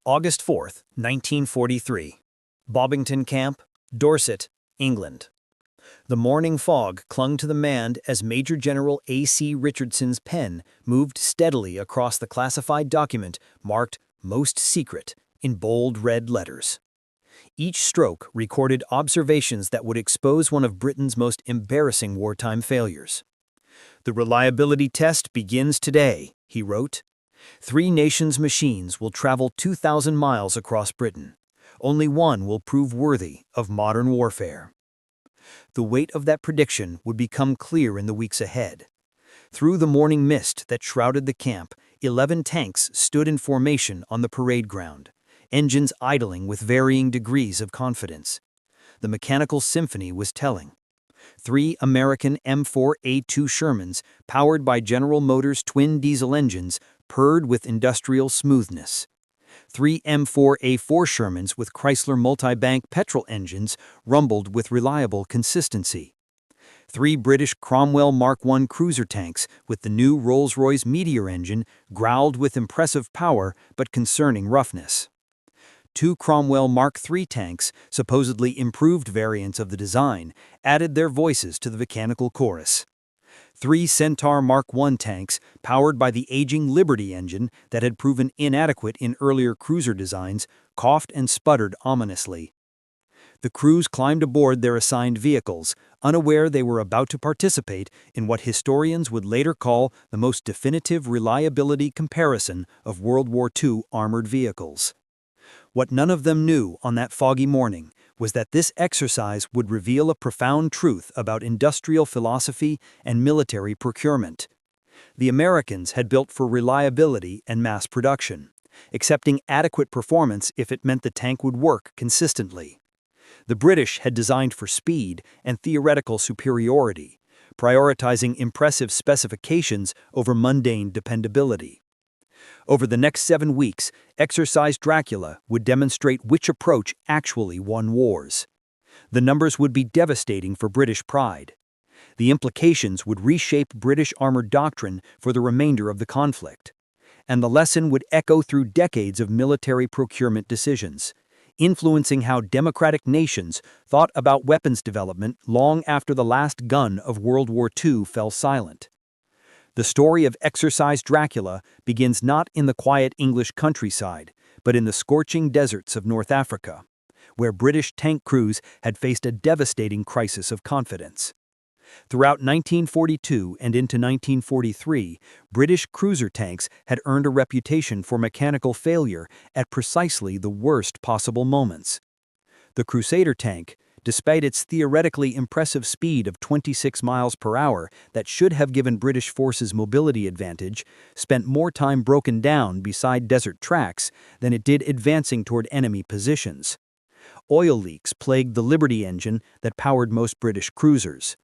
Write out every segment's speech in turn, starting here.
August 4, 1943. Bobbington Camp, Dorset, England. The morning fog clung to the man as Major General A.C. Richardson's pen moved steadily across the classified document marked Most Secret in bold red letters. Each stroke recorded observations that would expose one of Britain's most embarrassing wartime failures. "The reliability test begins today," he wrote. "Three nations' machines will travel 2,000 miles across Britain. Only one will prove worthy of modern warfare." The weight of that prediction would become clear in the weeks ahead. Through the morning mist that shrouded the camp, 11 tanks stood in formation on the parade ground, engines idling with varying degrees of confidence. The mechanical symphony was telling. 3 American M4A2 Shermans, powered by General Motors' twin diesel engines, purred with industrial smoothness. 3 M4A4 Shermans with Chrysler multi-bank petrol engines rumbled with reliable consistency. 3 British Cromwell Mark I cruiser tanks with the new Rolls-Royce Meteor engine growled with impressive power but concerning roughness. 2 Cromwell Mark III tanks, supposedly improved variants of the design, added their voices to the mechanical chorus. 3 Centaur Mark I tanks, powered by the aging Liberty engine that had proven inadequate in earlier cruiser designs, coughed and sputtered ominously. The crews climbed aboard their assigned vehicles, unaware they were about to participate in what historians would later call the most definitive reliability comparison of World War II armored vehicles. What none of them knew on that foggy morning was that this exercise would reveal a profound truth about industrial philosophy and military procurement. The Americans had built for reliability and mass production, accepting adequate performance if it meant the tank would work consistently. The British had designed for speed and theoretical superiority, prioritizing impressive specifications over mundane dependability. Over the next 7 weeks, Exercise Dracula would demonstrate which approach actually won wars. The numbers would be devastating for British pride. The implications would reshape British armored doctrine for the remainder of the conflict. And the lesson would echo through decades of military procurement decisions, influencing how democratic nations thought about weapons development long after the last gun of World War II fell silent. The story of Exercise Dracula begins not in the quiet English countryside, but in the scorching deserts of North Africa, where British tank crews had faced a devastating crisis of confidence. Throughout 1942 and into 1943, British cruiser tanks had earned a reputation for mechanical failure at precisely the worst possible moments. The Crusader tank, despite its theoretically impressive speed of 26 miles per hour that should have given British forces mobility advantage, spent more time broken down beside desert tracks than it did advancing toward enemy positions. Oil leaks plagued the Liberty engine that powered most British cruisers.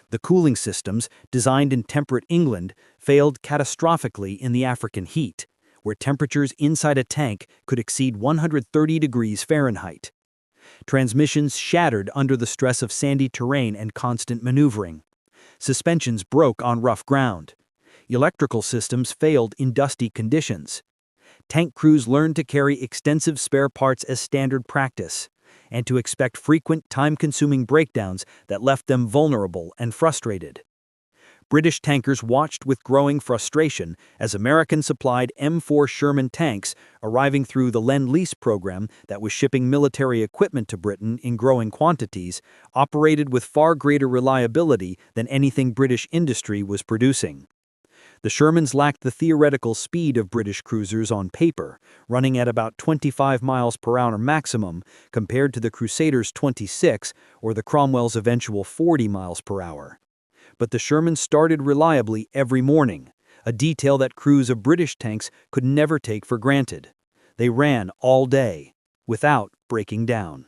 The cooling systems, designed in temperate England, failed catastrophically in the African heat, where temperatures inside a tank could exceed 130 degrees Fahrenheit. Transmissions shattered under the stress of sandy terrain and constant maneuvering. Suspensions broke on rough ground. Electrical systems failed in dusty conditions. Tank crews learned to carry extensive spare parts as standard practice, and to expect frequent time-consuming breakdowns that left them vulnerable and frustrated. British tankers watched with growing frustration as American-supplied M4 Sherman tanks, arriving through the Lend-Lease program that was shipping military equipment to Britain in growing quantities, operated with far greater reliability than anything British industry was producing. The Shermans lacked the theoretical speed of British cruisers on paper, running at about 25 miles per hour maximum compared to the Crusader's 26 or the Cromwell's eventual 40 miles per hour. But the Shermans started reliably every morning, a detail that crews of British tanks could never take for granted. They ran all day, without breaking down.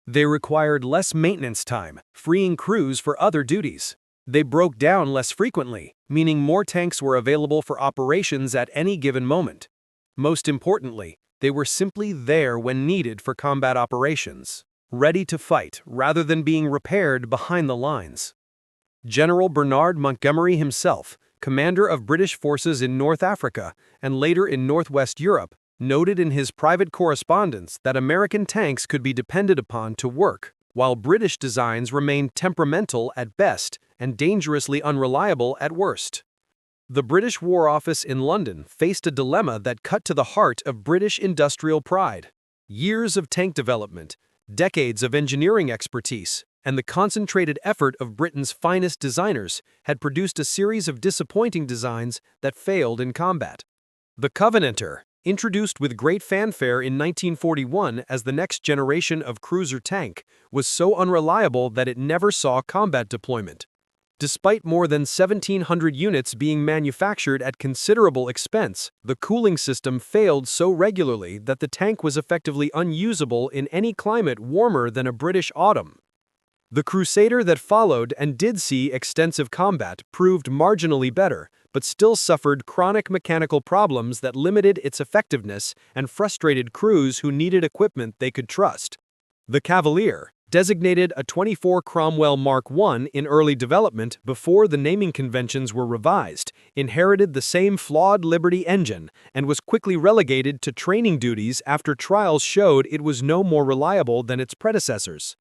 They required less maintenance time, freeing crews for other duties. They broke down less frequently, meaning more tanks were available for operations at any given moment. Most importantly, they were simply there when needed for combat operations, ready to fight rather than being repaired behind the lines. General Bernard Montgomery himself, commander of British forces in North Africa and later in Northwest Europe, noted in his private correspondence that American tanks could be depended upon to work, while British designs remained temperamental at best and dangerously unreliable at worst. The British War Office in London faced a dilemma that cut to the heart of British industrial pride. Years of tank development, decades of engineering expertise, and the concentrated effort of Britain's finest designers had produced a series of disappointing designs that failed in combat. The Covenanter, introduced with great fanfare in 1941 as the next generation of cruiser tank, was so unreliable that it never saw combat deployment. Despite more than 1,700 units being manufactured at considerable expense, the cooling system failed so regularly that the tank was effectively unusable in any climate warmer than a British autumn. The Crusader that followed and did see extensive combat proved marginally better, but still suffered chronic mechanical problems that limited its effectiveness and frustrated crews who needed equipment they could trust. The Cavalier, designated a 24 Cromwell Mark I in early development before the naming conventions were revised, inherited the same flawed Liberty engine and was quickly relegated to training duties after trials showed it was no more reliable than its predecessors.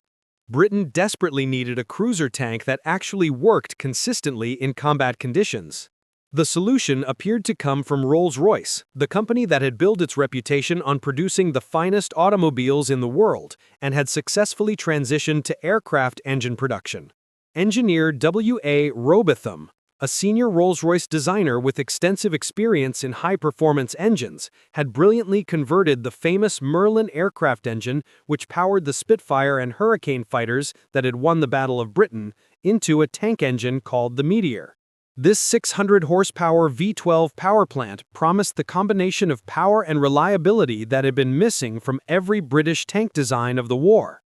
Britain desperately needed a cruiser tank that actually worked consistently in combat conditions. The solution appeared to come from Rolls-Royce, the company that had built its reputation on producing the finest automobiles in the world and had successfully transitioned to aircraft engine production. Engineer W.A. Robotham, a senior Rolls-Royce designer with extensive experience in high-performance engines, had brilliantly converted the famous Merlin aircraft engine, which powered the Spitfire and Hurricane fighters that had won the Battle of Britain, into a tank engine called the Meteor. This 600-horsepower V12 power plant promised the combination of power and reliability that had been missing from every British tank design of the war.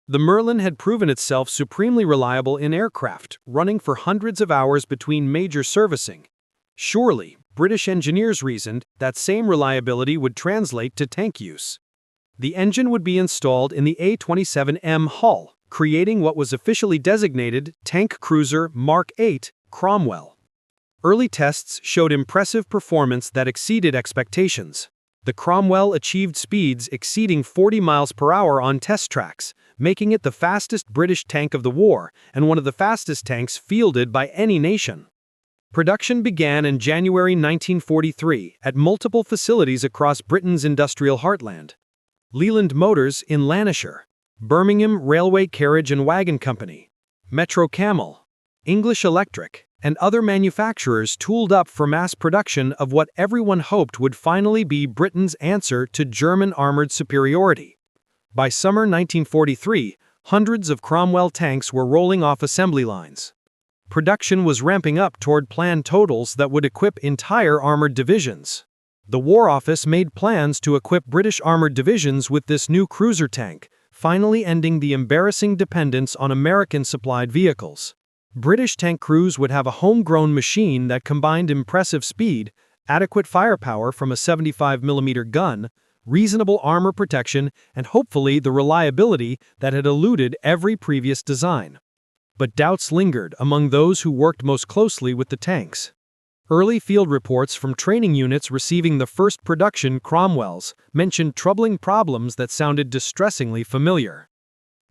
The Merlin had proven itself supremely reliable in aircraft, running for hundreds of hours between major servicing. Surely, British engineers reasoned that same reliability would translate to tank use. The engine would be installed in the A-27M hull, creating what was officially designated Tank Cruiser Mark VIII Cromwell. Early tests showed impressive performance that exceeded expectations. The Cromwell achieved speeds exceeding 40 miles per hour on test tracks, making it the fastest British tank of the war and one of the fastest tanks fielded by any nation. Production began in January 1943 at multiple facilities across Britain's industrial heartland. Leland Motors in Lancashire, Birmingham Railway Carriage and Wagon Company, Metro Camel, English Electric, and other manufacturers tooled up for mass production of what everyone hoped would finally be Britain's answer to German armored superiority. By summer 1943, hundreds of Cromwell tanks were rolling off assembly lines. Production was ramping up toward planned totals that would equip entire armored divisions. The War Office made plans to equip British armored divisions with this new cruiser tank, finally ending the embarrassing dependence on American-supplied vehicles. British tank crews would have a homegrown machine that combined impressive speed, adequate firepower from a 75mm gun, reasonable armor protection, and hopefully the reliability that had eluded every previous design. But doubts lingered among those who worked most closely with the tanks. Early field reports from training units receiving the first production Cromwells mentioned troubling problems that sounded distressingly familiar.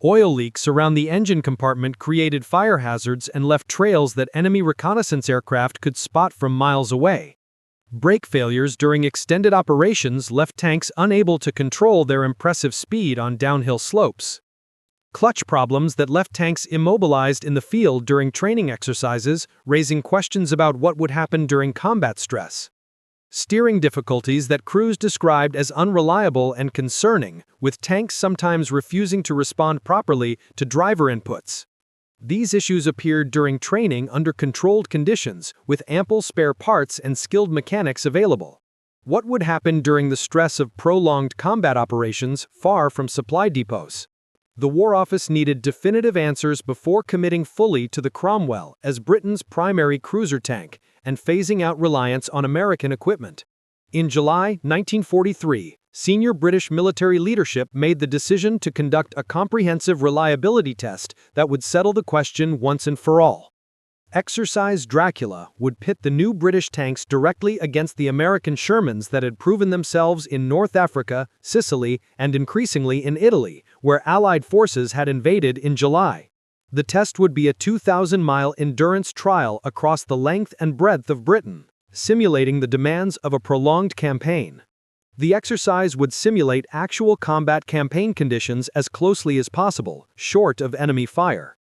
Oil leaks around the engine compartment created fire hazards and left trails that enemy reconnaissance aircraft could spot from miles away. Brake failures during extended operations left tanks unable to control their impressive speed on downhill slopes. Clutch problems that left tanks immobilized in the field during training exercises, raising questions about what would happen during combat stress. Steering difficulties that crews described as unreliable and concerning, with tanks sometimes refusing to respond properly to driver inputs. These issues appeared during training under controlled conditions, with ample spare parts and skilled mechanics available. What would happen during the stress of prolonged combat operations far from supply depots? The War Office needed definitive answers before committing fully to the Cromwell as Britain's primary cruiser tank and phasing out reliance on American equipment. In July 1943, senior British military leadership made the decision to conduct a comprehensive reliability test that would settle the question once and for all. Exercise Dracula would pit the new British tanks directly against the American Shermans that had proven themselves in North Africa, Sicily, and increasingly in Italy, where Allied forces had invaded in July. The test would be a 2,000-mile endurance trial across the length and breadth of Britain, simulating the demands of a prolonged campaign. The exercise would simulate actual combat campaign conditions as closely as possible, short of enemy fire.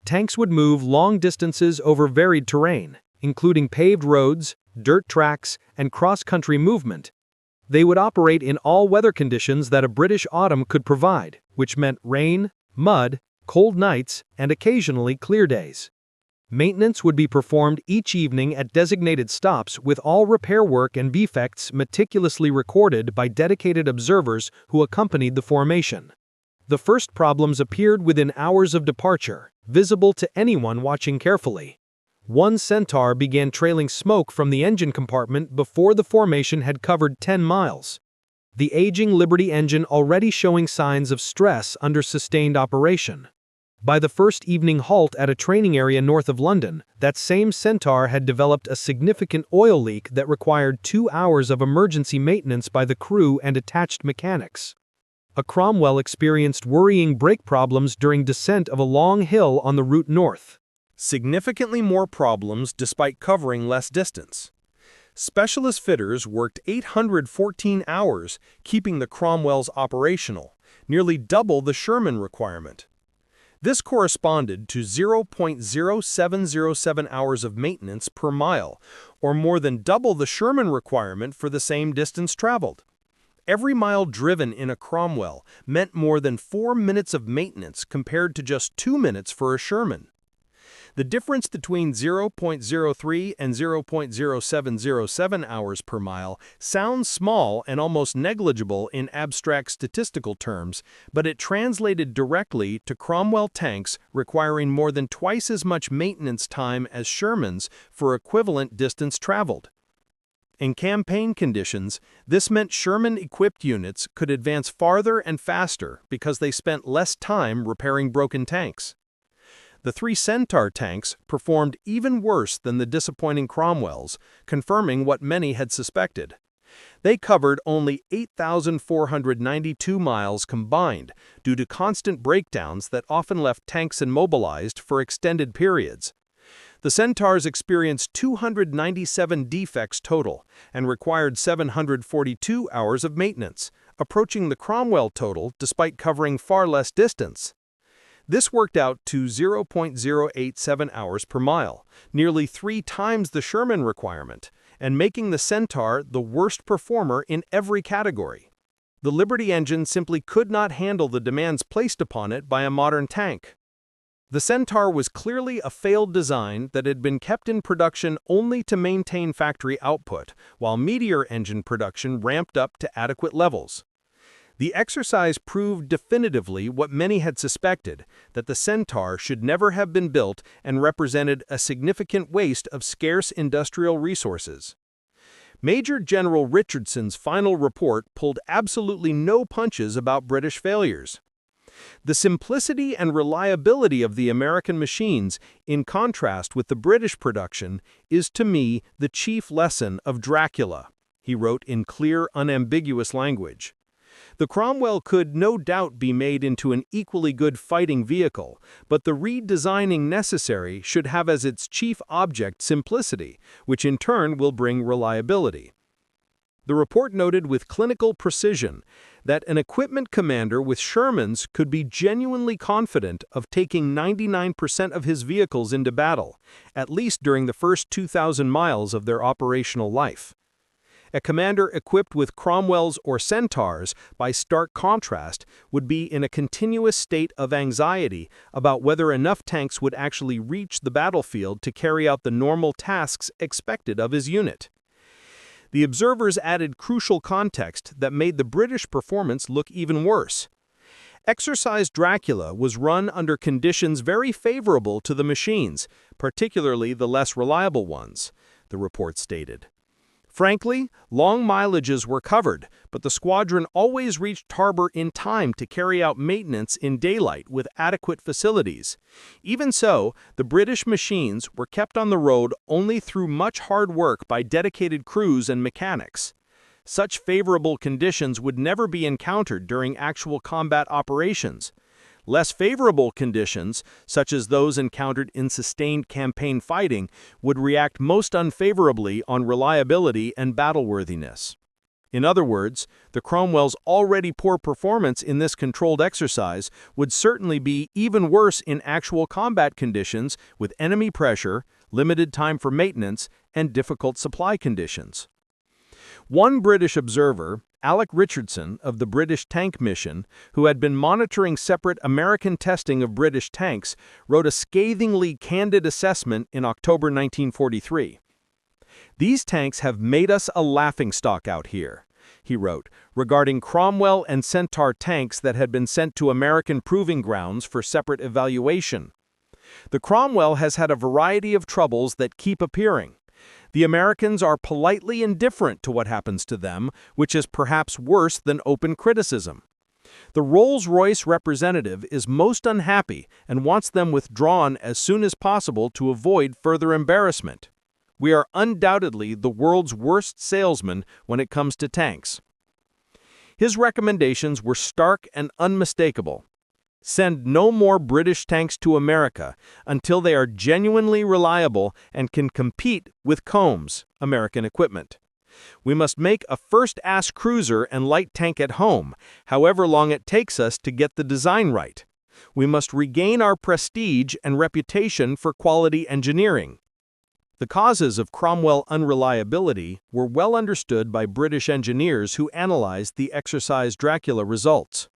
Tanks would move long distances over varied terrain, including paved roads, dirt tracks, and cross-country movement. They would operate in all weather conditions that a British autumn could provide, which meant rain, mud, cold nights, and occasionally clear days. Maintenance would be performed each evening at designated stops, with all repair work and defects meticulously recorded by dedicated observers who accompanied the formation. The first problems appeared within hours of departure, visible to anyone watching carefully. One Centaur began trailing smoke from the engine compartment before the formation had covered 10 miles. The aging Liberty engine already showing signs of stress under sustained operation. By the first evening halt at a training area north of London, that same Centaur had developed a significant oil leak that required 2 hours of emergency maintenance by the crew and attached mechanics. A Cromwell experienced worrying brake problems during descent of a long hill on the route north. Significantly more problems despite covering less distance. Specialist fitters worked 814 hours, keeping the Cromwells operational, nearly double the Sherman requirement. This corresponded to 0.0707 hours of maintenance per mile, or more than double the Sherman requirement for the same distance traveled. Every mile driven in a Cromwell meant more than 4 minutes of maintenance compared to just 2 minutes for a Sherman. The difference between 0.03 and 0.0707 hours per mile sounds small and almost negligible in abstract statistical terms, but it translated directly to Cromwell tanks requiring more than twice as much maintenance time as Shermans for equivalent distance traveled. In campaign conditions, this meant Sherman-equipped units could advance farther and faster because they spent less time repairing broken tanks. The 3 Centaur tanks performed even worse than the disappointing Cromwells, confirming what many had suspected. They covered only 8,492 miles combined due to constant breakdowns that often left tanks immobilized for extended periods. The Centaurs experienced 297 defects total and required 742 hours of maintenance, approaching the Cromwell total despite covering far less distance. This worked out to 0.087 hours per mile, nearly 3 times the Sherman requirement, and making the Centaur the worst performer in every category. The Liberty engine simply could not handle the demands placed upon it by a modern tank. The Centaur was clearly a failed design that had been kept in production only to maintain factory output, while Meteor engine production ramped up to adequate levels. The exercise proved definitively what many had suspected, that the Centaur should never have been built and represented a significant waste of scarce industrial resources. Major General Richardson's final report pulled absolutely no punches about British failures. The simplicity and reliability of the American machines, in contrast with the British production, is to me the chief lesson of Dracula, he wrote in clear, unambiguous language. The Cromwell could no doubt be made into an equally good fighting vehicle, but the redesigning necessary should have as its chief object simplicity, which in turn will bring reliability. The report noted with clinical precision that an equipment commander with Shermans could be genuinely confident of taking 99% of his vehicles into battle, at least during the first 2,000 miles of their operational life. A commander equipped with Cromwells or Centaurs, by stark contrast, would be in a continuous state of anxiety about whether enough tanks would actually reach the battlefield to carry out the normal tasks expected of his unit. The observers added crucial context that made the British performance look even worse. Exercise Dracula was run under conditions very favorable to the machines, particularly the less reliable ones, the report stated. Frankly, long mileages were covered, but the squadron always reached harbor in time to carry out maintenance in daylight with adequate facilities. Even so, the British machines were kept on the road only through much hard work by dedicated crews and mechanics. Such favorable conditions would never be encountered during actual combat operations. Less favorable conditions, such as those encountered in sustained campaign fighting, would react most unfavorably on reliability and battleworthiness. In other words, the Cromwell's already poor performance in this controlled exercise would certainly be even worse in actual combat conditions with enemy pressure, limited time for maintenance, and difficult supply conditions. One British observer, Alec Richardson of the British Tank Mission, who had been monitoring separate American testing of British tanks, wrote a scathingly candid assessment in October 1943. "These tanks have made us a laughingstock out here," he wrote, regarding Cromwell and Centaur tanks that had been sent to American proving grounds for separate evaluation. "The Cromwell has had a variety of troubles that keep appearing. The Americans are politely indifferent to what happens to them, which is perhaps worse than open criticism. The Rolls-Royce representative is most unhappy and wants them withdrawn as soon as possible to avoid further embarrassment. We are undoubtedly the world's worst salesmen when it comes to tanks." His recommendations were stark and unmistakable. Send no more British tanks to America until they are genuinely reliable and can compete with Combs, American equipment. We must make a first-ass cruiser and light tank at home, however long it takes us to get the design right. We must regain our prestige and reputation for quality engineering. The causes of Cromwell unreliability were well understood by British engineers who analyzed the exercise Dracula results.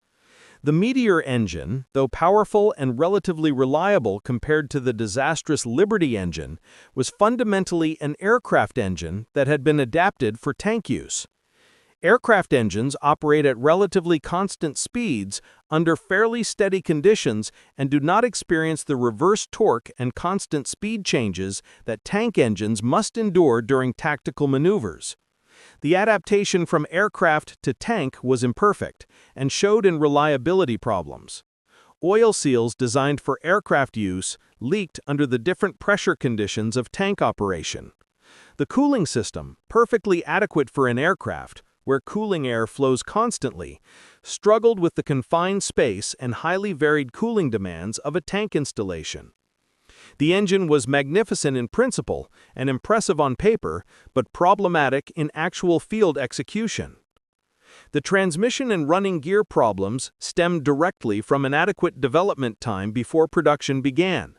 The Meteor engine, though powerful and relatively reliable compared to the disastrous Liberty engine, was fundamentally an aircraft engine that had been adapted for tank use. Aircraft engines operate at relatively constant speeds under fairly steady conditions and do not experience the reverse torque and constant speed changes that tank engines must endure during tactical maneuvers. The adaptation from aircraft to tank was imperfect and showed in reliability problems. Oil seals designed for aircraft use leaked under the different pressure conditions of tank operation. The cooling system, perfectly adequate for an aircraft, where cooling air flows constantly, struggled with the confined space and highly varied cooling demands of a tank installation. The engine was magnificent in principle and impressive on paper, but problematic in actual field execution. The transmission and running gear problems stemmed directly from inadequate development time before production began.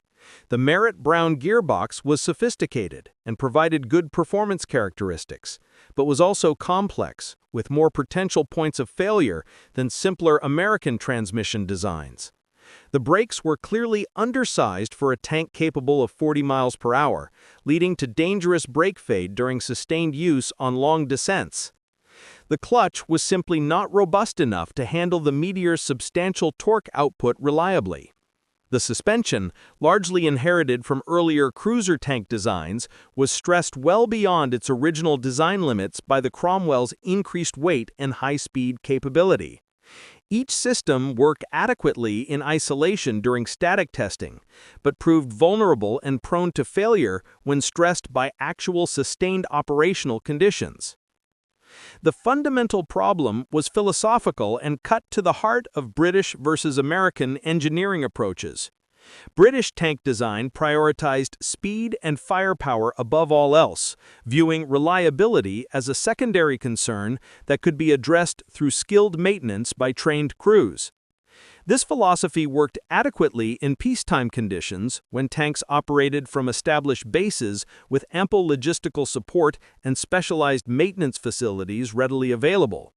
The Merritt-Brown gearbox was sophisticated and provided good performance characteristics, but was also complex, with more potential points of failure than simpler American transmission designs. The brakes were clearly undersized for a tank capable of 40 miles per hour, leading to dangerous brake fade during sustained use on long descents. The clutch was simply not robust enough to handle the Meteor's substantial torque output reliably. The suspension, largely inherited from earlier cruiser tank designs, was stressed well beyond its original design limits by the Cromwell's increased weight and high-speed capability. Each system worked adequately in isolation during static testing, but proved vulnerable and prone to failure when stressed by actual sustained operational conditions. The fundamental problem was philosophical and cut to the heart of British versus American engineering approaches. British tank design prioritized speed and firepower above all else, viewing reliability as a secondary concern that could be addressed through skilled maintenance by trained crews. This philosophy worked adequately in peacetime conditions when tanks operated from established bases with ample logistical support and specialized maintenance facilities readily available.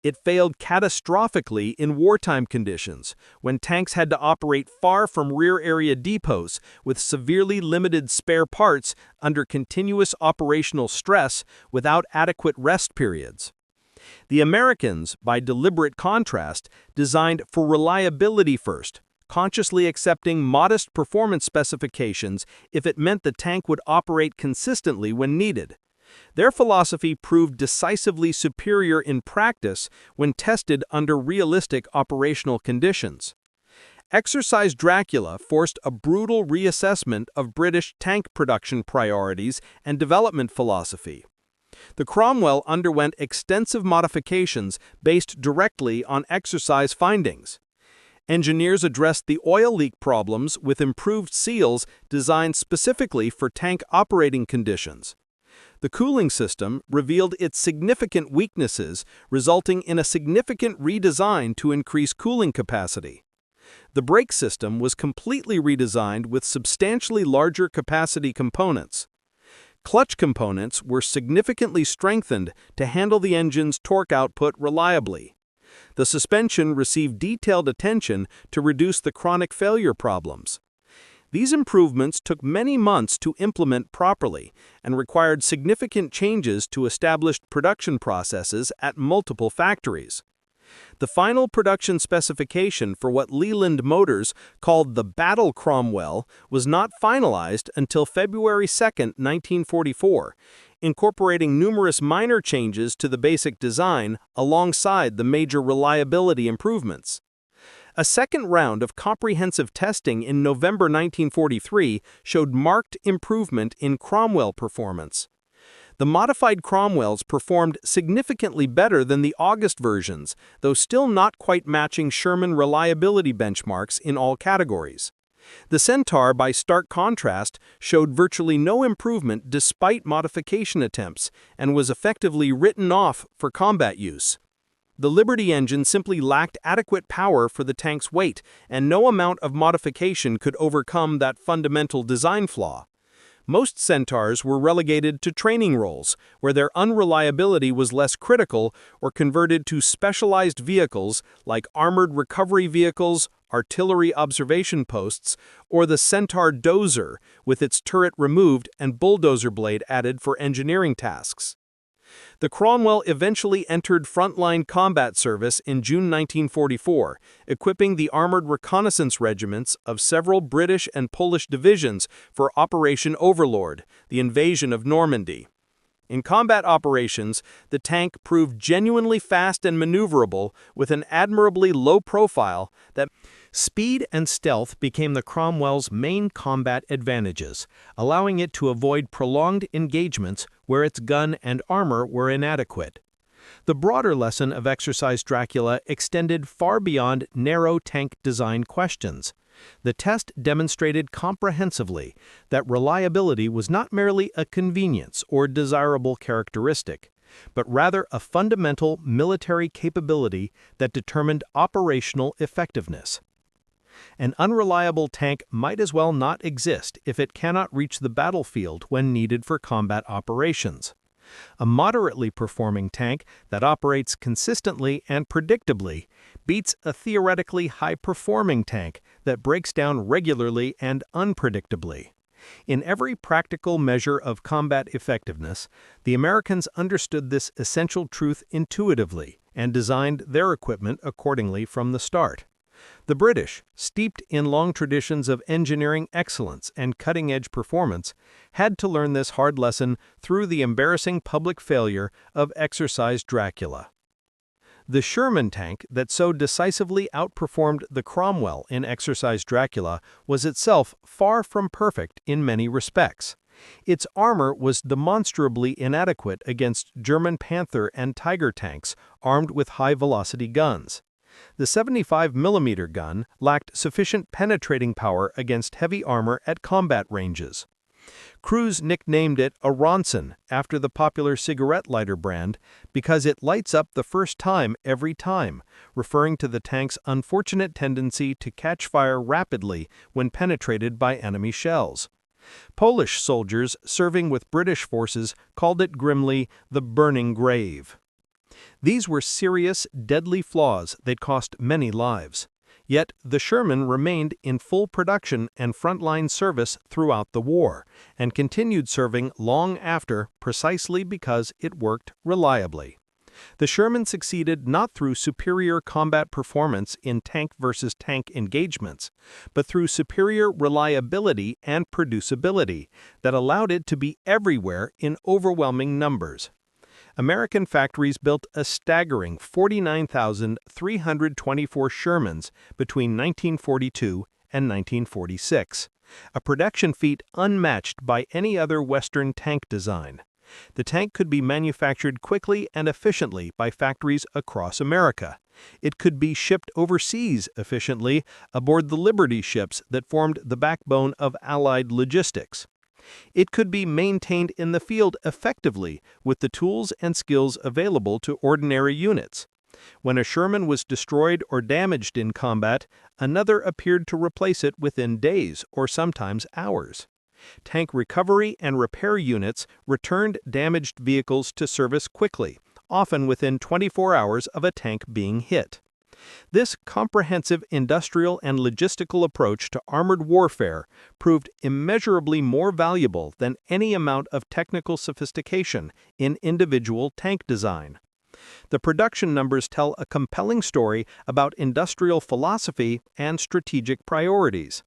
It failed catastrophically in wartime conditions, when tanks had to operate far from rear area depots with severely limited spare parts under continuous operational stress without adequate rest periods. The Americans, by deliberate contrast, designed for reliability first, consciously accepting modest performance specifications if it meant the tank would operate consistently when needed. Their philosophy proved decisively superior in practice when tested under realistic operational conditions. Exercise Dracula forced a brutal reassessment of British tank production priorities and development philosophy. The Cromwell underwent extensive modifications based directly on exercise findings. Engineers addressed the oil leak problems with improved seals designed specifically for tank operating conditions. The cooling system revealed its significant weaknesses, resulting in a significant redesign to increase cooling capacity. The brake system was completely redesigned with substantially larger capacity components. Clutch components were significantly strengthened to handle the engine's torque output reliably. The suspension received detailed attention to reduce the chronic failure problems. These improvements took many months to implement properly and required significant changes to established production processes at multiple factories. The final production specification for what Leland Motors called the Battle Cromwell was not finalized until February 2, 1944, incorporating numerous minor changes to the basic design alongside the major reliability improvements. A second round of comprehensive testing in November 1943 showed marked improvement in Cromwell performance. The modified Cromwells performed significantly better than the August versions, though still not quite matching Sherman reliability benchmarks in all categories. The Centaur, by stark contrast, showed virtually no improvement despite modification attempts and was effectively written off for combat use. The Liberty engine simply lacked adequate power for the tank's weight, and no amount of modification could overcome that fundamental design flaw. Most Centaurs were relegated to training roles, where their unreliability was less critical, or converted to specialized vehicles like armored recovery vehicles, artillery observation posts, or the Centaur dozer, with its turret removed and bulldozer blade added for engineering tasks. The Cromwell eventually entered frontline combat service in June 1944, equipping the armored reconnaissance regiments of several British and Polish divisions for Operation Overlord, the invasion of Normandy. In combat operations, the tank proved genuinely fast and maneuverable with an admirably low profile that speed and stealth became the Cromwell's main combat advantages, allowing it to avoid prolonged engagements where its gun and armor were inadequate. The broader lesson of Exercise Dracula extended far beyond narrow tank design questions. The test demonstrated comprehensively that reliability was not merely a convenience or desirable characteristic, but rather a fundamental military capability that determined operational effectiveness. An unreliable tank might as well not exist if it cannot reach the battlefield when needed for combat operations. A moderately performing tank that operates consistently and predictably beats a theoretically high-performing tank that breaks down regularly and unpredictably. In every practical measure of combat effectiveness, the Americans understood this essential truth intuitively and designed their equipment accordingly from the start. The British, steeped in long traditions of engineering excellence and cutting-edge performance, had to learn this hard lesson through the embarrassing public failure of Exercise Dracula. The Sherman tank that so decisively outperformed the Cromwell in Exercise Dracula was itself far from perfect in many respects. Its armor was demonstrably inadequate against German Panther and Tiger tanks armed with high-velocity guns. The 75mm gun lacked sufficient penetrating power against heavy armor at combat ranges. Crews nicknamed it a Ronson after the popular cigarette lighter brand because it lights up the first time every time, referring to the tank's unfortunate tendency to catch fire rapidly when penetrated by enemy shells. Polish soldiers serving with British forces called it grimly the burning grave. These were serious, deadly flaws that cost many lives. Yet the Sherman remained in full production and frontline service throughout the war, and continued serving long after precisely because it worked reliably. The Sherman succeeded not through superior combat performance in tank versus tank engagements, but through superior reliability and producibility that allowed it to be everywhere in overwhelming numbers. American factories built a staggering 49,324 Shermans between 1942 and 1946, a production feat unmatched by any other Western tank design. The tank could be manufactured quickly and efficiently by factories across America. It could be shipped overseas efficiently aboard the Liberty ships that formed the backbone of Allied logistics. It could be maintained in the field effectively with the tools and skills available to ordinary units. When a Sherman was destroyed or damaged in combat, another appeared to replace it within days or sometimes hours. Tank recovery and repair units returned damaged vehicles to service quickly, often within 24 hours of a tank being hit. This comprehensive industrial and logistical approach to armored warfare proved immeasurably more valuable than any amount of technical sophistication in individual tank design. The production numbers tell a compelling story about industrial philosophy and strategic priorities.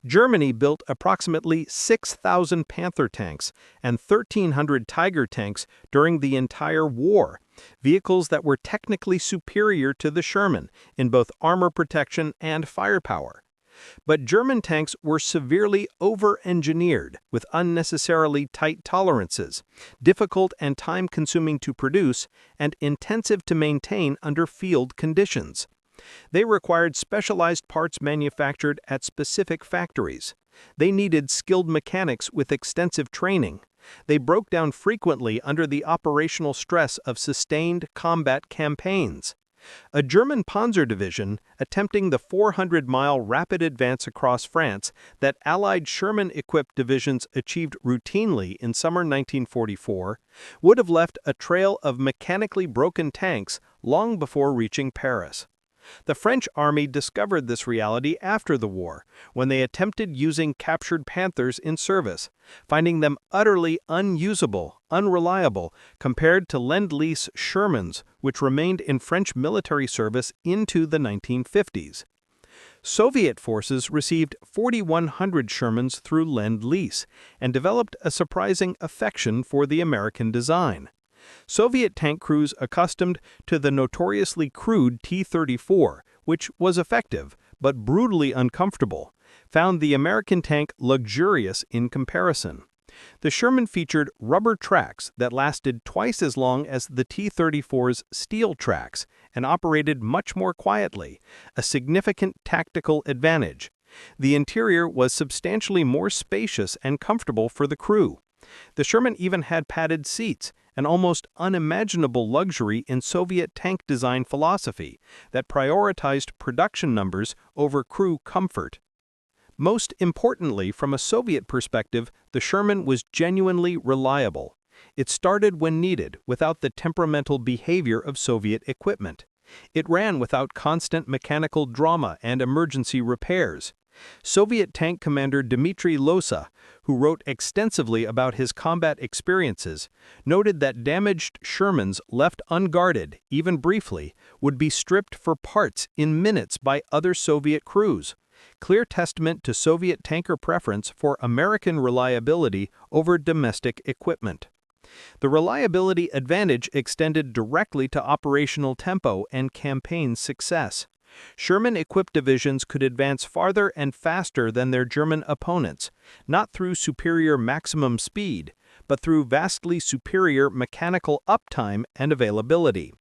Germany built approximately 6,000 Panther tanks and 1,300 Tiger tanks during the entire war, vehicles that were technically superior to the Sherman in both armor protection and firepower. But German tanks were severely over-engineered with unnecessarily tight tolerances, difficult and time-consuming to produce, and intensive to maintain under field conditions. They required specialized parts manufactured at specific factories. They needed skilled mechanics with extensive training. They broke down frequently under the operational stress of sustained combat campaigns. A German panzer division attempting the 400-mile rapid advance across France that Allied Sherman-equipped divisions achieved routinely in summer 1944 would have left a trail of mechanically broken tanks long before reaching Paris. The French army discovered this reality after the war, when they attempted using captured Panthers in service, finding them utterly unusable, unreliable, compared to Lend-Lease Shermans, which remained in French military service into the 1950s. Soviet forces received 4,100 Shermans through Lend-Lease and developed a surprising affection for the American design. Soviet tank crews accustomed to the notoriously crude T-34, which was effective but brutally uncomfortable, found the American tank luxurious in comparison. The Sherman featured rubber tracks that lasted twice as long as the T-34's steel tracks and operated much more quietly, a significant tactical advantage. The interior was substantially more spacious and comfortable for the crew. The Sherman even had padded seats, an almost unimaginable luxury in Soviet tank design philosophy that prioritized production numbers over crew comfort. Most importantly, from a Soviet perspective, the Sherman was genuinely reliable. It started when needed, without the temperamental behavior of Soviet equipment. It ran without constant mechanical drama and emergency repairs. Soviet tank commander Dmitry Losa, who wrote extensively about his combat experiences, noted that damaged Shermans left unguarded, even briefly, would be stripped for parts in minutes by other Soviet crews. Clear testament to Soviet tanker preference for American reliability over domestic equipment. The reliability advantage extended directly to operational tempo and campaign success. Sherman-equipped divisions could advance farther and faster than their German opponents, not through superior maximum speed, but through vastly superior mechanical uptime and availability.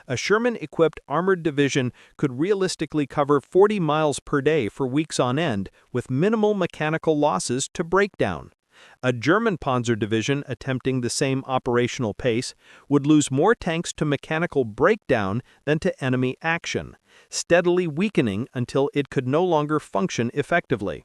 A Sherman-equipped armored division could realistically cover 40 miles per day for weeks on end with minimal mechanical losses to breakdown. A German panzer division attempting the same operational pace would lose more tanks to mechanical breakdown than to enemy action, steadily weakening until it could no longer function effectively.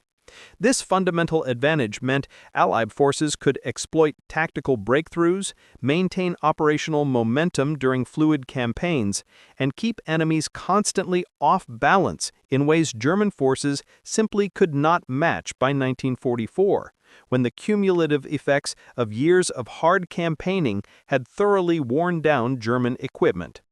This fundamental advantage meant Allied forces could exploit tactical breakthroughs, maintain operational momentum during fluid campaigns, and keep enemies constantly off balance in ways German forces simply could not match by 1944, when the cumulative effects of years of hard campaigning had thoroughly worn down German equipment.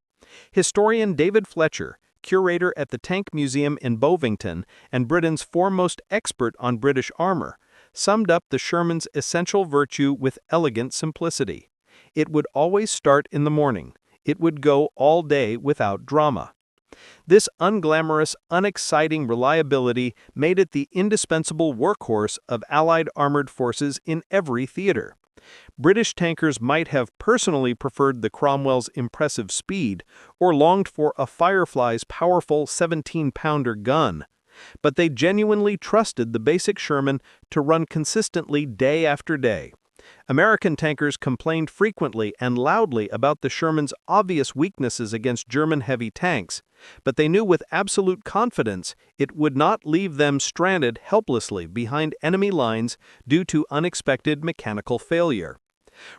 Historian David Fletcher, curator at the Tank Museum in Bovington and Britain's foremost expert on British armor, summed up the Sherman's essential virtue with elegant simplicity. It would always start in the morning. It would go all day without drama. This unglamorous, unexciting reliability made it the indispensable workhorse of Allied armored forces in every theater. British tankers might have personally preferred the Cromwell's impressive speed or longed for a Firefly's powerful 17-pounder gun, but they genuinely trusted the basic Sherman to run consistently day after day. American tankers complained frequently and loudly about the Sherman's obvious weaknesses against German heavy tanks, but they knew with absolute confidence it would not leave them stranded helplessly behind enemy lines due to unexpected mechanical failure.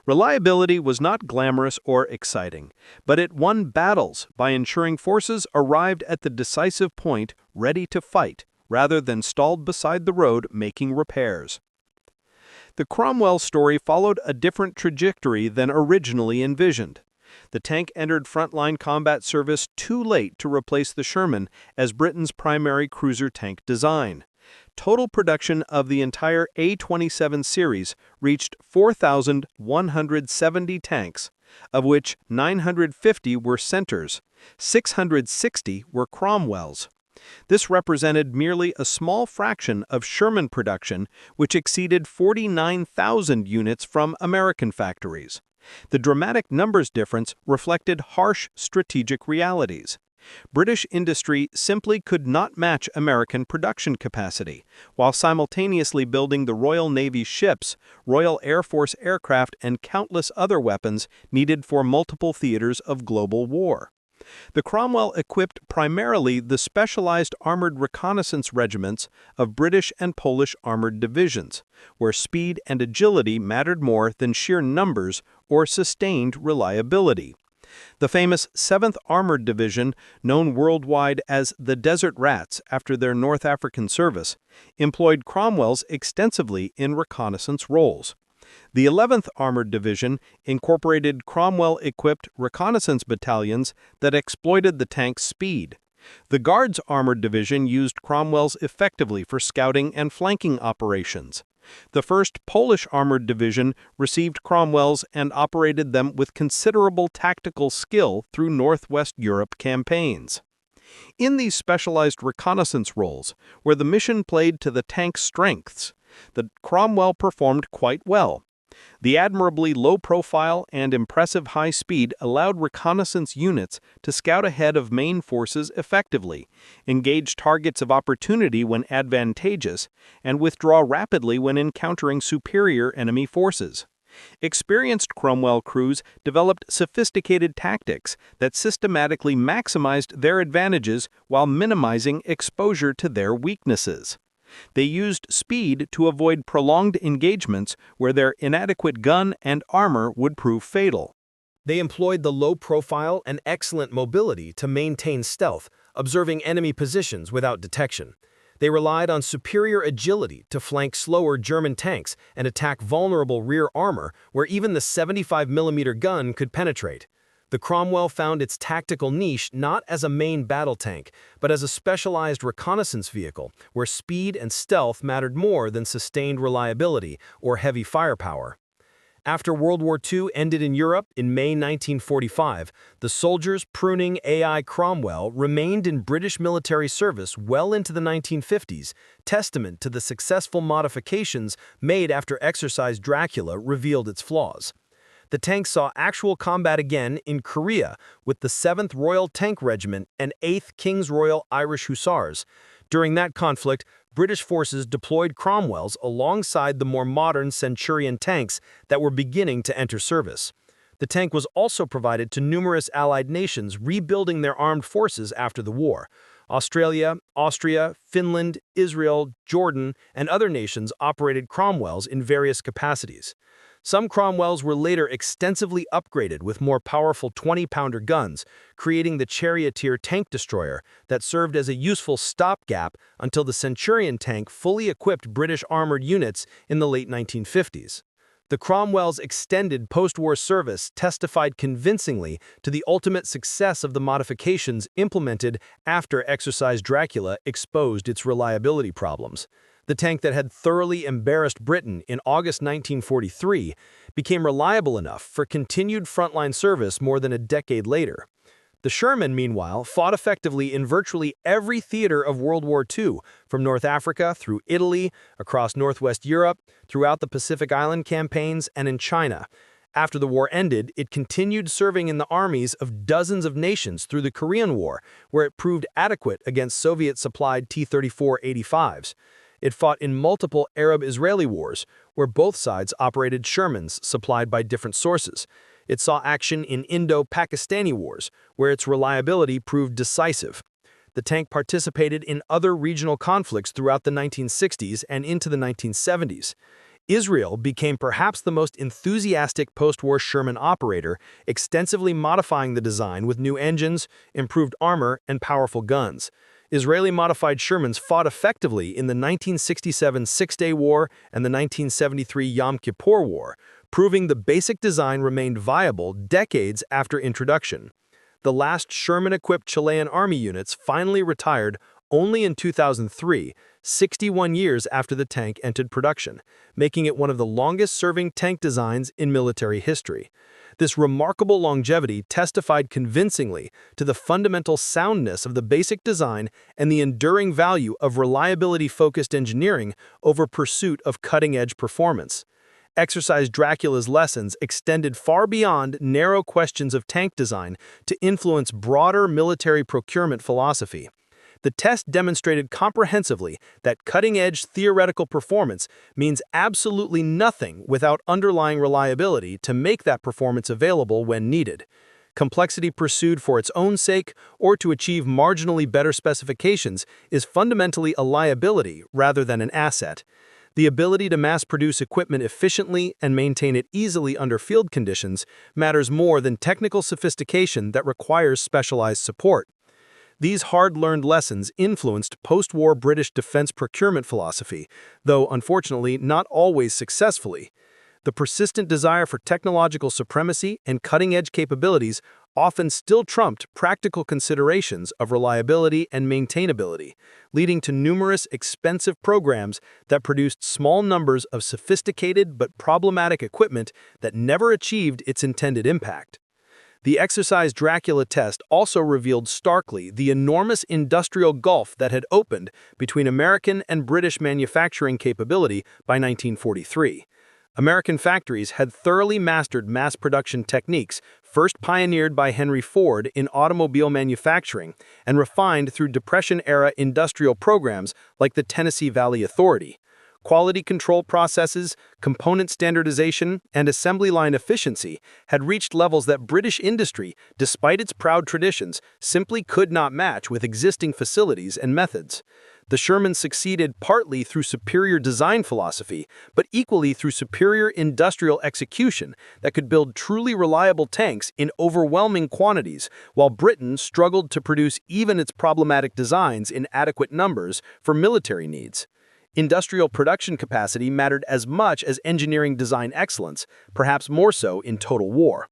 Reliability was not glamorous or exciting, but it won battles by ensuring forces arrived at the decisive point ready to fight, rather than stalled beside the road making repairs. The Cromwell story followed a different trajectory than originally envisioned. The tank entered frontline combat service too late to replace the Sherman as Britain's primary cruiser tank design. Total production of the entire A-27 series reached 4,170 tanks, of which 950 were Centaurs, 660 were Cromwells. This represented merely a small fraction of Sherman production, which exceeded 49,000 units from American factories. The dramatic numbers difference reflected harsh strategic realities. British industry simply could not match American production capacity, while simultaneously building the Royal Navy ships, Royal Air Force aircraft, and countless other weapons needed for multiple theaters of global war. The Cromwell equipped primarily the specialized armored reconnaissance regiments of British and Polish armored divisions, where speed and agility mattered more than sheer numbers or sustained reliability. The famous 7th Armored Division, known worldwide as the Desert Rats after their North African service, employed Cromwells extensively in reconnaissance roles. The 11th Armored Division incorporated Cromwell-equipped reconnaissance battalions that exploited the tank's speed. The Guards Armored Division used Cromwells effectively for scouting and flanking operations. The 1st Polish Armored Division received Cromwells and operated them with considerable tactical skill through Northwest Europe campaigns. In these specialized reconnaissance roles, where the mission played to the tank's strengths, the Cromwell performed quite well. The admirably low profile and impressive high speed allowed reconnaissance units to scout ahead of main forces effectively, engage targets of opportunity when advantageous, and withdraw rapidly when encountering superior enemy forces. Experienced Cromwell crews developed sophisticated tactics that systematically maximized their advantages while minimizing exposure to their weaknesses. They used speed to avoid prolonged engagements where their inadequate gun and armor would prove fatal. They employed the low profile and excellent mobility to maintain stealth, observing enemy positions without detection. They relied on superior agility to flank slower German tanks and attack vulnerable rear armor where even the 75mm gun could penetrate. The Cromwell found its tactical niche not as a main battle tank, but as a specialized reconnaissance vehicle where speed and stealth mattered more than sustained reliability or heavy firepower. After World War II ended in Europe in May 1945, the soldiers pruning AI Cromwell remained in British military service well into the 1950s, testament to the successful modifications made after exercise Dracula revealed its flaws. The tank saw actual combat again in Korea with the 7th Royal Tank Regiment and 8th King's Royal Irish Hussars. During that conflict, British forces deployed Cromwells alongside the more modern Centurion tanks that were beginning to enter service. The tank was also provided to numerous Allied nations rebuilding their armed forces after the war. Australia, Austria, Finland, Israel, Jordan, and other nations operated Cromwells in various capacities. Some Cromwells were later extensively upgraded with more powerful 20-pounder guns, creating the charioteer tank destroyer that served as a useful stopgap until the Centurion tank fully equipped British armored units in the late 1950s. The Cromwell's extended post-war service testified convincingly to the ultimate success of the modifications implemented after Exercise Dracula exposed its reliability problems. The tank that had thoroughly embarrassed Britain in August 1943 became reliable enough for continued frontline service more than a decade later. The Sherman, meanwhile, fought effectively in virtually every theater of World War II, from North Africa through Italy, across Northwest Europe, throughout the Pacific Island campaigns, and in China. After the war ended, it continued serving in the armies of dozens of nations through the Korean War, where it proved adequate against Soviet-supplied T-34-85s. It fought in multiple Arab-Israeli wars, where both sides operated Shermans supplied by different sources. It saw action in Indo-Pakistani wars, where its reliability proved decisive. The tank participated in other regional conflicts throughout the 1960s and into the 1970s. Israel became perhaps the most enthusiastic post-war Sherman operator, extensively modifying the design with new engines, improved armor, and powerful guns. Israeli-modified Shermans fought effectively in the 1967 Six-Day War and the 1973 Yom Kippur War, proving the basic design remained viable decades after introduction. The last Sherman-equipped Chilean army units finally retired only in 2003, 61 years after the tank entered production, making it one of the longest-serving tank designs in military history. This remarkable longevity testified convincingly to the fundamental soundness of the basic design and the enduring value of reliability-focused engineering over pursuit of cutting-edge performance. Exercise Dracula's lessons extended far beyond narrow questions of tank design to influence broader military procurement philosophy. The test demonstrated comprehensively that cutting-edge theoretical performance means absolutely nothing without underlying reliability to make that performance available when needed. Complexity pursued for its own sake or to achieve marginally better specifications is fundamentally a liability rather than an asset. The ability to mass-produce equipment efficiently and maintain it easily under field conditions matters more than technical sophistication that requires specialized support. These hard-learned lessons influenced post-war British defense procurement philosophy, though unfortunately not always successfully. The persistent desire for technological supremacy and cutting-edge capabilities often still trumped practical considerations of reliability and maintainability, leading to numerous expensive programs that produced small numbers of sophisticated but problematic equipment that never achieved its intended impact. The Exercise Dracula test also revealed starkly the enormous industrial gulf that had opened between American and British manufacturing capability by 1943. American factories had thoroughly mastered mass production techniques first pioneered by Henry Ford in automobile manufacturing and refined through Depression-era industrial programs like the Tennessee Valley Authority. Quality control processes, component standardization, and assembly line efficiency had reached levels that British industry, despite its proud traditions, simply could not match with existing facilities and methods. The Sherman succeeded partly through superior design philosophy, but equally through superior industrial execution that could build truly reliable tanks in overwhelming quantities, while Britain struggled to produce even its problematic designs in adequate numbers for military needs. Industrial production capacity mattered as much as engineering design excellence, perhaps more so in total war.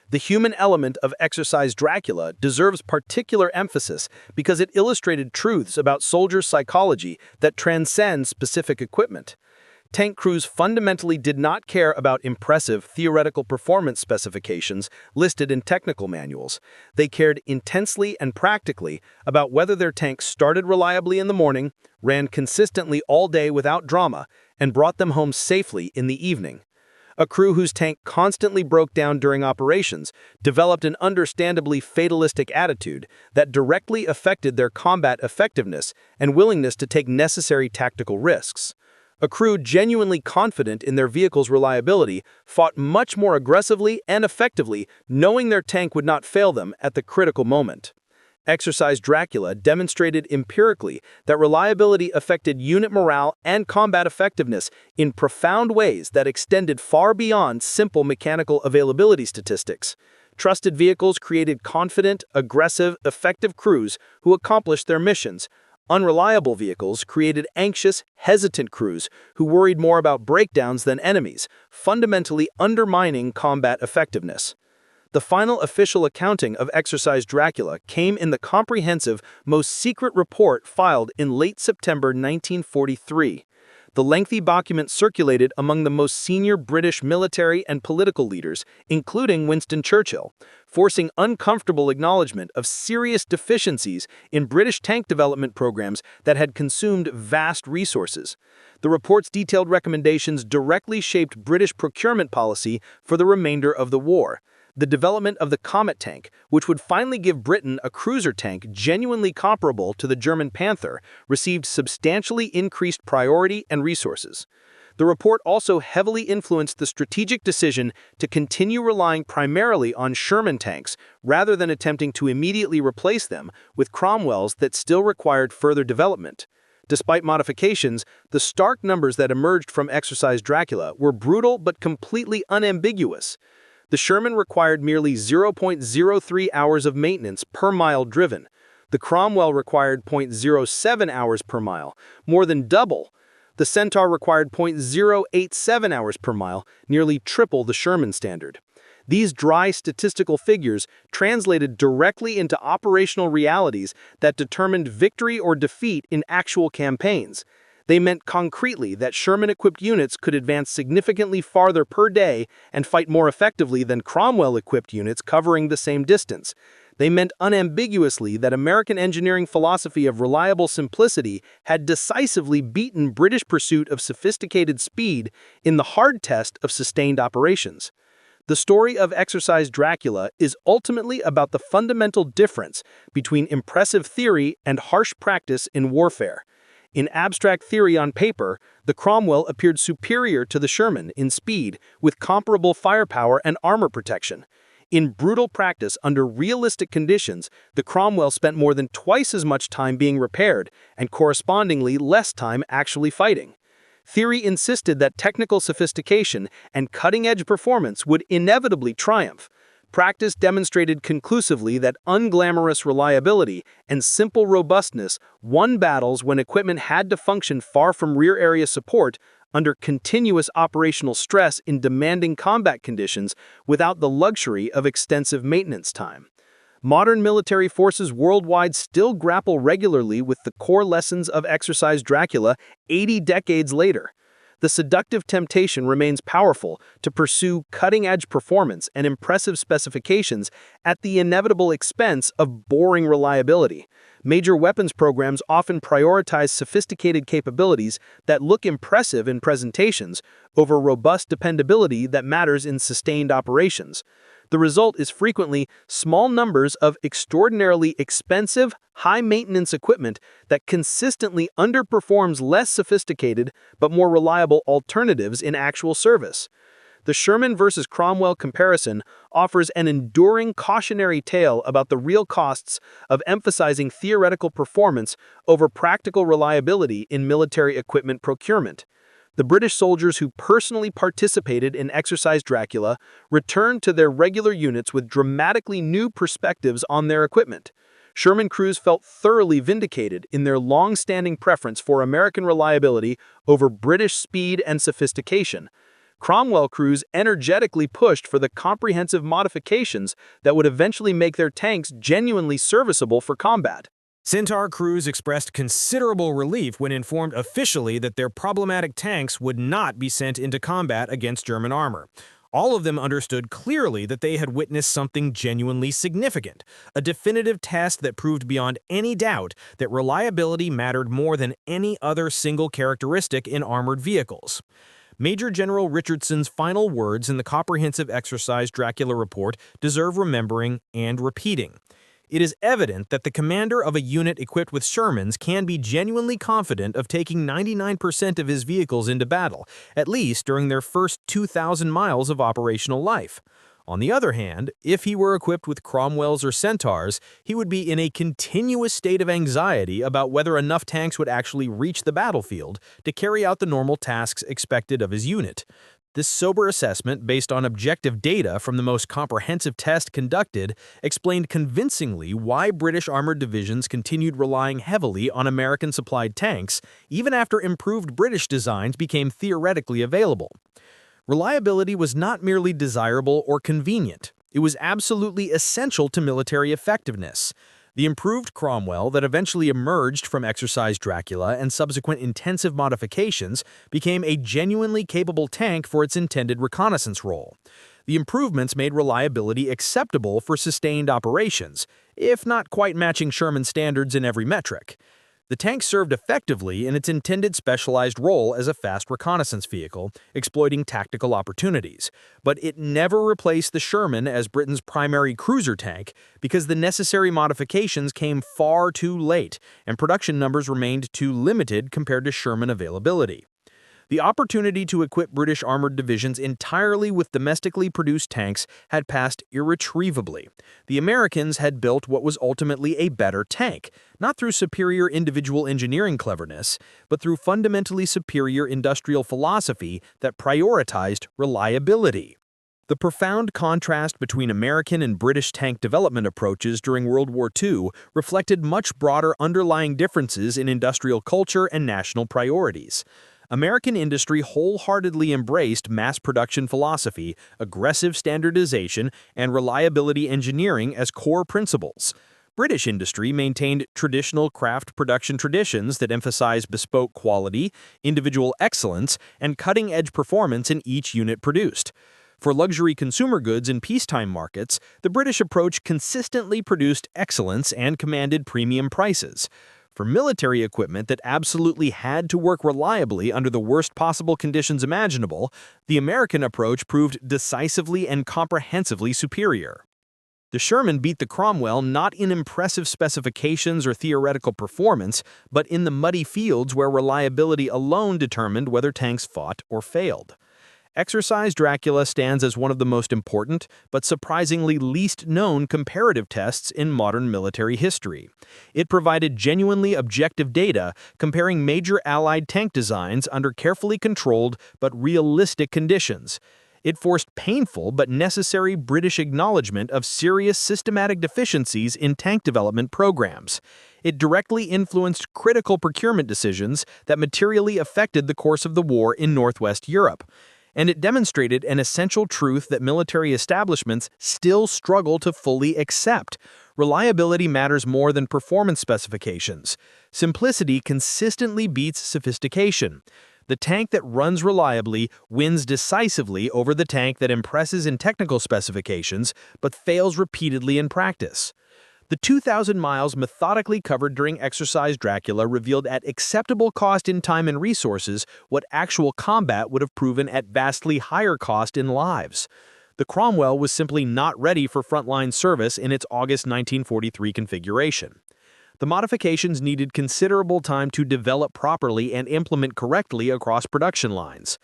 The human element of Exercise Dracula deserves particular emphasis because it illustrated truths about soldier psychology that transcend specific equipment. Tank crews fundamentally did not care about impressive theoretical performance specifications listed in technical manuals. They cared intensely and practically about whether their tank started reliably in the morning, ran consistently all day without drama, and brought them home safely in the evening. A crew whose tank constantly broke down during operations developed an understandably fatalistic attitude that directly affected their combat effectiveness and willingness to take necessary tactical risks. A crew genuinely confident in their vehicle's reliability fought much more aggressively and effectively, knowing their tank would not fail them at the critical moment. Exercise Dracula demonstrated empirically that reliability affected unit morale and combat effectiveness in profound ways that extended far beyond simple mechanical availability statistics. Trusted vehicles created confident, aggressive, effective crews who accomplished their missions. Unreliable vehicles created anxious, hesitant crews who worried more about breakdowns than enemies, fundamentally undermining combat effectiveness. The final official accounting of Exercise Dracula came in the comprehensive, most secret report filed in late September 1943. The lengthy document circulated among the most senior British military and political leaders, including Winston Churchill, forcing uncomfortable acknowledgement of serious deficiencies in British tank development programs that had consumed vast resources. The report's detailed recommendations directly shaped British procurement policy for the remainder of the war. The development of the Comet tank, which would finally give Britain a cruiser tank genuinely comparable to the German Panther, received substantially increased priority and resources. The report also heavily influenced the strategic decision to continue relying primarily on Sherman tanks rather than attempting to immediately replace them with Cromwells that still required further development. Despite modifications, the stark numbers that emerged from Exercise Dracula were brutal but completely unambiguous. The Sherman required merely 0.03 hours of maintenance per mile driven. The Cromwell required 0.07 hours per mile, more than double. The Centaur required 0.087 hours per mile, nearly triple the Sherman standard. These dry statistical figures translated directly into operational realities that determined victory or defeat in actual campaigns. They meant concretely that Sherman-equipped units could advance significantly farther per day and fight more effectively than Cromwell-equipped units covering the same distance. They meant unambiguously that American engineering philosophy of reliable simplicity had decisively beaten British pursuit of sophisticated speed in the hard test of sustained operations. The story of Exercise Dracula is ultimately about the fundamental difference between impressive theory and harsh practice in warfare. In abstract theory on paper, the Cromwell appeared superior to the Sherman in speed, with comparable firepower and armor protection. In brutal practice under realistic conditions, the Cromwell spent more than twice as much time being repaired and correspondingly less time actually fighting. Theory insisted that technical sophistication and cutting-edge performance would inevitably triumph. Practice demonstrated conclusively that unglamorous reliability and simple robustness won battles when equipment had to function far from rear area support under continuous operational stress in demanding combat conditions without the luxury of extensive maintenance time. Modern military forces worldwide still grapple regularly with the core lessons of Exercise Dracula 80 decades later. The seductive temptation remains powerful to pursue cutting-edge performance and impressive specifications at the inevitable expense of boring reliability. Major weapons programs often prioritize sophisticated capabilities that look impressive in presentations over robust dependability that matters in sustained operations. The result is frequently small numbers of extraordinarily expensive, high-maintenance equipment that consistently underperforms less sophisticated but more reliable alternatives in actual service. The Sherman versus Cromwell comparison offers an enduring cautionary tale about the real costs of emphasizing theoretical performance over practical reliability in military equipment procurement. The British soldiers who personally participated in Exercise Dracula returned to their regular units with dramatically new perspectives on their equipment. Sherman crews felt thoroughly vindicated in their long-standing preference for American reliability over British speed and sophistication. Cromwell crews energetically pushed for the comprehensive modifications that would eventually make their tanks genuinely serviceable for combat. Centaur crews expressed considerable relief when informed officially that their problematic tanks would not be sent into combat against German armor. All of them understood clearly that they had witnessed something genuinely significant, a definitive test that proved beyond any doubt that reliability mattered more than any other single characteristic in armored vehicles. Major General Richardson's final words in the comprehensive Exercise Dracula report deserve remembering and repeating. It is evident that the commander of a unit equipped with Shermans can be genuinely confident of taking 99% of his vehicles into battle, at least during their first 2,000 miles of operational life. On the other hand, if he were equipped with Cromwells or Centaurs, he would be in a continuous state of anxiety about whether enough tanks would actually reach the battlefield to carry out the normal tasks expected of his unit. This sober assessment, based on objective data from the most comprehensive test conducted, explained convincingly why British armored divisions continued relying heavily on American-supplied tanks, even after improved British designs became theoretically available. Reliability was not merely desirable or convenient. It was absolutely essential to military effectiveness. The improved Cromwell that eventually emerged from Exercise Dracula and subsequent intensive modifications became a genuinely capable tank for its intended reconnaissance role. The improvements made reliability acceptable for sustained operations, if not quite matching Sherman standards in every metric. The tank served effectively in its intended specialized role as a fast reconnaissance vehicle, exploiting tactical opportunities, but it never replaced the Sherman as Britain's primary cruiser tank because the necessary modifications came far too late and production numbers remained too limited compared to Sherman availability. The opportunity to equip British armored divisions entirely with domestically produced tanks had passed irretrievably. The Americans had built what was ultimately a better tank, not through superior individual engineering cleverness, but through fundamentally superior industrial philosophy that prioritized reliability. The profound contrast between American and British tank development approaches during World War II reflected much broader underlying differences in industrial culture and national priorities. American industry wholeheartedly embraced mass production philosophy, aggressive standardization, and reliability engineering as core principles. British industry maintained traditional craft production traditions that emphasize bespoke quality, individual excellence, and cutting-edge performance in each unit produced. For luxury consumer goods in peacetime markets, the British approach consistently produced excellence and commanded premium prices. For military equipment that absolutely had to work reliably under the worst possible conditions imaginable, the American approach proved decisively and comprehensively superior. The Sherman beat the Cromwell not in impressive specifications or theoretical performance, but in the muddy fields where reliability alone determined whether tanks fought or failed. Exercise Dracula stands as one of the most important, but surprisingly least known comparative tests in modern military history. It provided genuinely objective data comparing major Allied tank designs under carefully controlled but realistic conditions. It forced painful but necessary British acknowledgement of serious systematic deficiencies in tank development programs. It directly influenced critical procurement decisions that materially affected the course of the war in Northwest Europe. And it demonstrated an essential truth that military establishments still struggle to fully accept. Reliability matters more than performance specifications. Simplicity consistently beats sophistication. The tank that runs reliably wins decisively over the tank that impresses in technical specifications but fails repeatedly in practice. The 2,000 miles methodically covered during Exercise Dracula revealed at acceptable cost in time and resources what actual combat would have proven at vastly higher cost in lives. The Cromwell was simply not ready for frontline service in its August 1943 configuration. The modifications needed considerable time to develop properly and implement correctly across production lines.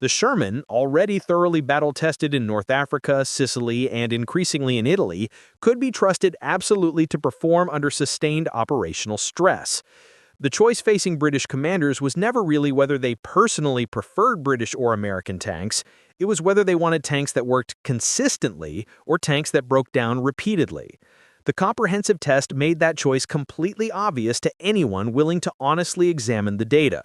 The Sherman, already thoroughly battle-tested in North Africa, Sicily, and increasingly in Italy, could be trusted absolutely to perform under sustained operational stress. The choice facing British commanders was never really whether they personally preferred British or American tanks, it was whether they wanted tanks that worked consistently or tanks that broke down repeatedly. The comprehensive test made that choice completely obvious to anyone willing to honestly examine the data.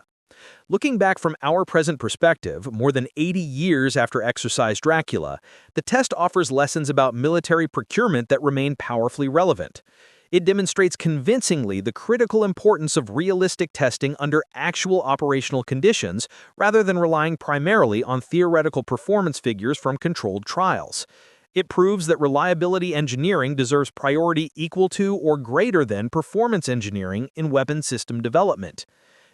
Looking back from our present perspective, more than 80 years after Exercise Dracula, the test offers lessons about military procurement that remain powerfully relevant. It demonstrates convincingly the critical importance of realistic testing under actual operational conditions rather than relying primarily on theoretical performance figures from controlled trials. It proves that reliability engineering deserves priority equal to or greater than performance engineering in weapon system development.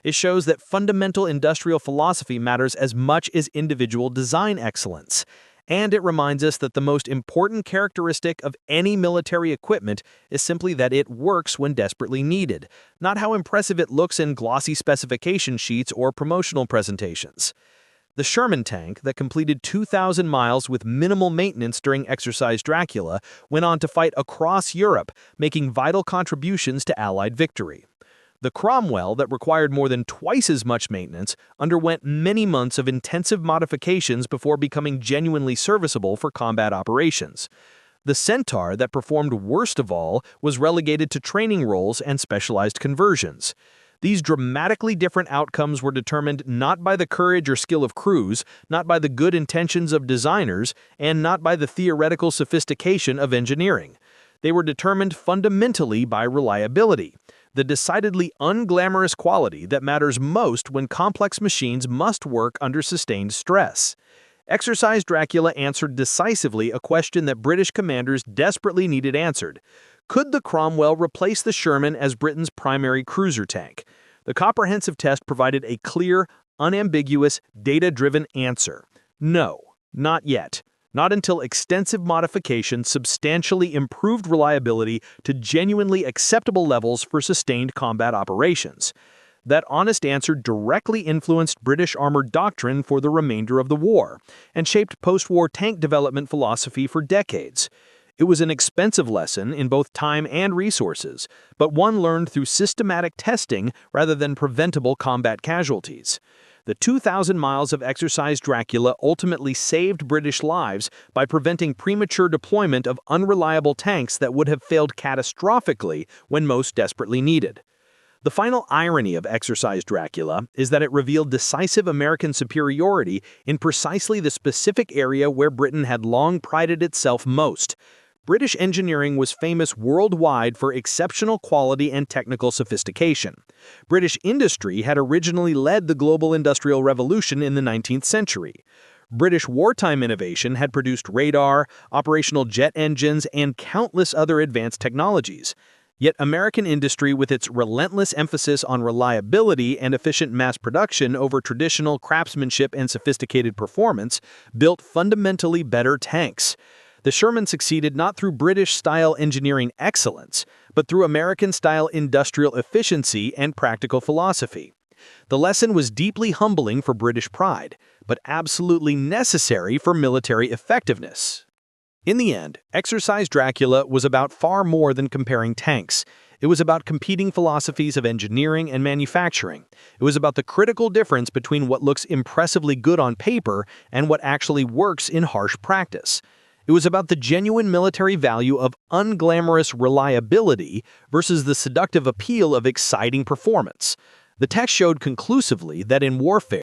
It shows that fundamental industrial philosophy matters as much as individual design excellence. And it reminds us that the most important characteristic of any military equipment is simply that it works when desperately needed, not how impressive it looks in glossy specification sheets or promotional presentations. The Sherman tank, that completed 2,000 miles with minimal maintenance during Exercise Dracula, went on to fight across Europe, making vital contributions to Allied victory. The Cromwell, that required more than twice as much maintenance, underwent many months of intensive modifications before becoming genuinely serviceable for combat operations. The Centaur, that performed worst of all, was relegated to training roles and specialized conversions. These dramatically different outcomes were determined not by the courage or skill of crews, not by the good intentions of designers, and not by the theoretical sophistication of engineering. They were determined fundamentally by reliability, the decidedly unglamorous quality that matters most when complex machines must work under sustained stress. Exercise Dracula answered decisively a question that British commanders desperately needed answered. Could the Cromwell replace the Sherman as Britain's primary cruiser tank? The comprehensive test provided a clear, unambiguous, data-driven answer. No, not yet. Not until extensive modification substantially improved reliability to genuinely acceptable levels for sustained combat operations. That honest answer directly influenced British armored doctrine for the remainder of the war, and shaped post-war tank development philosophy for decades. It was an expensive lesson in both time and resources, but one learned through systematic testing rather than preventable combat casualties. The 2,000 miles of Exercise Dracula ultimately saved British lives by preventing premature deployment of unreliable tanks that would have failed catastrophically when most desperately needed. The final irony of Exercise Dracula is that it revealed decisive American superiority in precisely the specific area where Britain had long prided itself most. British engineering was famous worldwide for exceptional quality and technical sophistication. British industry had originally led the global industrial revolution in the 19th century. British wartime innovation had produced radar, operational jet engines, and countless other advanced technologies. Yet American industry, with its relentless emphasis on reliability and efficient mass production over traditional craftsmanship and sophisticated performance, built fundamentally better tanks. The Sherman succeeded not through British-style engineering excellence, but through American-style industrial efficiency and practical philosophy. The lesson was deeply humbling for British pride, but absolutely necessary for military effectiveness. In the end, Exercise Dracula was about far more than comparing tanks. It was about competing philosophies of engineering and manufacturing. It was about the critical difference between what looks impressively good on paper and what actually works in harsh practice. It was about the genuine military value of unglamorous reliability versus the seductive appeal of exciting performance. The text showed conclusively that in warfare,